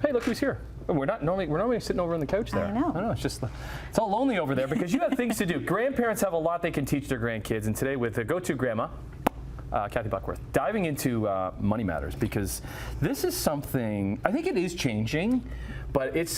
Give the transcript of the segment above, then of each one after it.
Hey, look who's here. We're normally sitting over on the couch there. I know. It's all lonely over there because you have things to do. Grandparents have a lot they can teach their grandkids, and today with the go-to grandma, Kathy Buckworth, diving into money matters, because this is something, I think it is changing, but it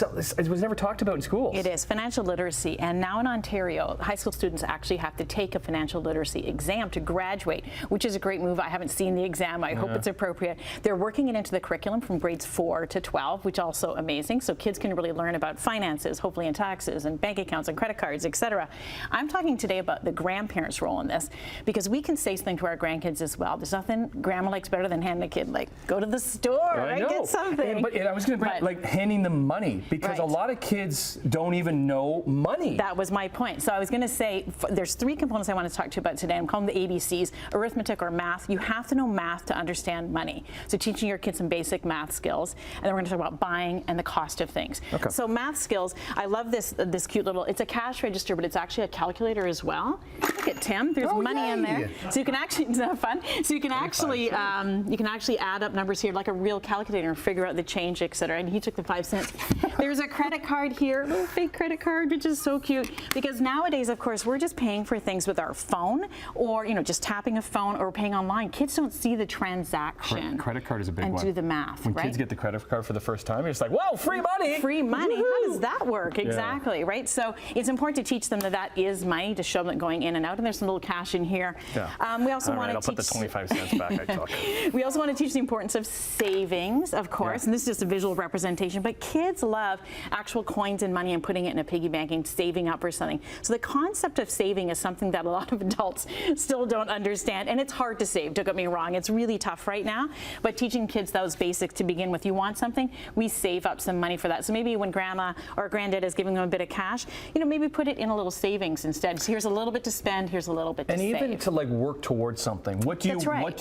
was never talked about in schools. It is financial literacy, and now in Ontario, high school students actually have to take a financial literacy exam to graduate, which is a great move. I haven't seen the exam. I hope it's appropriate. They're working it into the curriculum from grades 4 to 12, which is also amazing. So kids can really learn about finances, hopefully in taxes and bank accounts and credit cards, etc. I'm talking today about the grandparents' role in this, because we can say something to our grandkids as well. There's nothing grandma likes better than handing a kid, like, go to the store, right? Get something. But I was going to like handing them money, because a lot of kids don't even know money. That was my point. So I was going to say, there's 3 components I want to talk to you about today. I'm calling them the ABCs, arithmetic or math. You have to know math to understand money. So teaching your kids some basic math skills, and then we're going to talk about buying and the cost of things. Okay. So math skills, I love this cute little, it's a cash register, but it's actually a calculator as well. Look at Tim, there's money in there. So you can actually, isn't that fun? So you can actually add up numbers here like a real calculator and figure out the change, etc. And he took the 5 cents. There's a credit card here, a little fake credit card, which is so cute, because nowadays, of course, we're just paying for things with our phone, or just tapping a phone, or paying online. Kids don't see the transaction. Credit card is a big one. And do the math, when kids get the credit card for the first time, it's like, whoa, free money! Free money, how does that work? Exactly, right? So it's important to teach them that is money, to show them going in and out, and there's some little cash in here. We also want to I'll put the 25 cents back I took. We also want to teach the importance of savings, of course, and this is just a visual representation, but kids love actual coins and money and putting it in a piggy bank and saving up for something. So the concept of saving is something that a lot of adults still don't understand, and it's hard to save, don't get me wrong. It's really tough right now, but teaching kids those basics to begin with. You want something, we save up some money for that. So maybe when grandma or granddad is giving them a bit of cash, maybe put it in a little savings instead. So here's a little bit to spend, here's a little bit to save. And even to like work towards something. What do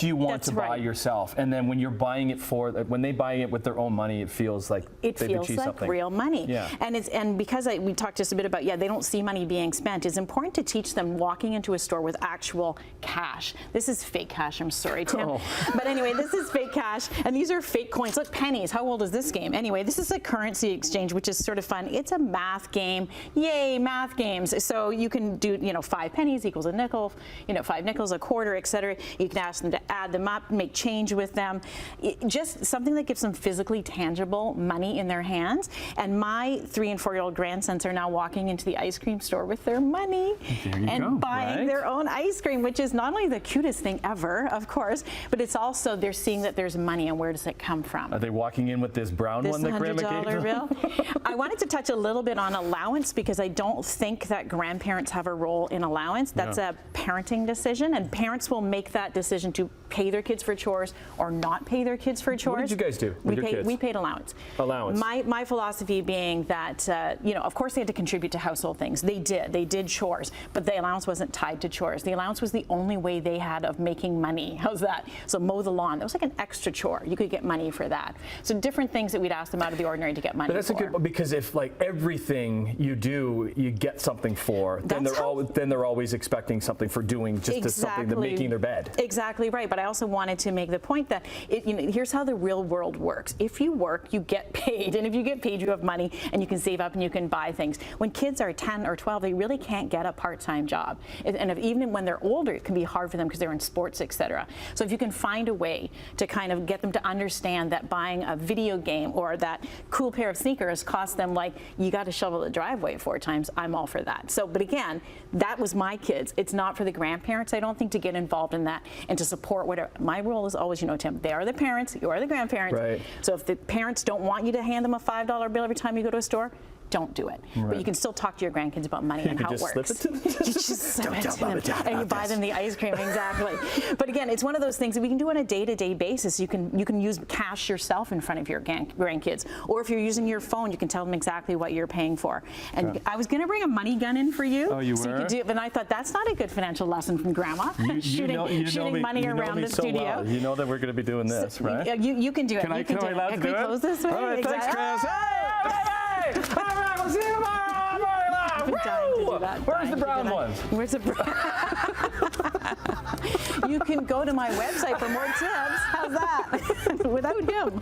you want to buy yourself? And then when you're buying it when they buy it with their own money, it feels like they've achieved something. Real money. Yeah. And because we talked just a bit about, they don't see money being spent, it's important to teach them walking into a store with actual cash. This is fake cash, I'm sorry, Tim. But anyway, this is fake cash, and these are fake coins. Look, pennies. How old is this game? Anyway, this is a currency exchange, which is sort of fun. It's a math game. Yay, math games. So you can do, 5 pennies equals a nickel, 5 nickels, a quarter, etc. You can ask them to add them up, make change with them. Just something that gives them physically tangible money in their hands. And my 3- and 4-year-old grandsons are now walking into the ice cream store with their money and buying their own ice cream, which is not only the cutest thing ever, of course, but it's also they're seeing that there's money, and where does it come from? Are they walking in with this brown one that Grandma gave them? Bill? I wanted to touch a little bit on allowance, because I don't think that grandparents have a role in allowance. That's a parenting decision, and parents will make that decision to pay their kids for chores or not pay their kids for chores. What did you guys do with your kids? We paid allowance. Allowance. My philosophy being that, of course they had to contribute to household things. They did chores, but the allowance wasn't tied to chores. The allowance was the only way they had of making money. How's that? So mow the lawn. That was like an extra chore. You could get money for that. So different things that we'd ask them out of the ordinary to get money for. But that's a good, because if like everything you do, you get something for, then they're always expecting something for doing just something, they're making their bed. Exactly right. But I also wanted to make the point that here's how the real world works. If you work, you get paid, and if you get paid, you have money, and you can save up and you can buy things. When kids are 10 or 12, they really can't get a part-time job, and even when they're older, it can be hard for them because they're in sports, etc. So if you can find a way to kind of get them to understand that buying a video game or that cool pair of sneakers costs them, like, you got to shovel the driveway 4 times, I'm all for that. So, but again, that was my kids. It's not for the grandparents, I don't think, to get involved in that and to support whatever. My role is always, Tim, they are the parents, you are the grandparents. Right. So if the parents don't want you to hand them a $5 bill every time you go to a store, don't do it. Right. But you can still talk to your grandkids about money and how it works. Slip it to them. Just slip it to them, and you buy them the ice cream. Exactly. But again, it's one of those things that we can do on a day-to-day basis. You can use cash yourself in front of your grandkids, or if you're using your phone, you can tell them exactly what you're paying for. And I was going to bring a money gun in for you. Oh, you so were? You could do it, but I thought that's not a good financial lesson from Grandma. Shooting money around the studio. Well. You know that we're going to be doing this, right? You can do it. Can I close this way? All right, thanks, Chris. Hey! All right, we'll see you tomorrow. Where's the brown ones? Where's the brown? You can go to my website for more tips. How's that? Without him.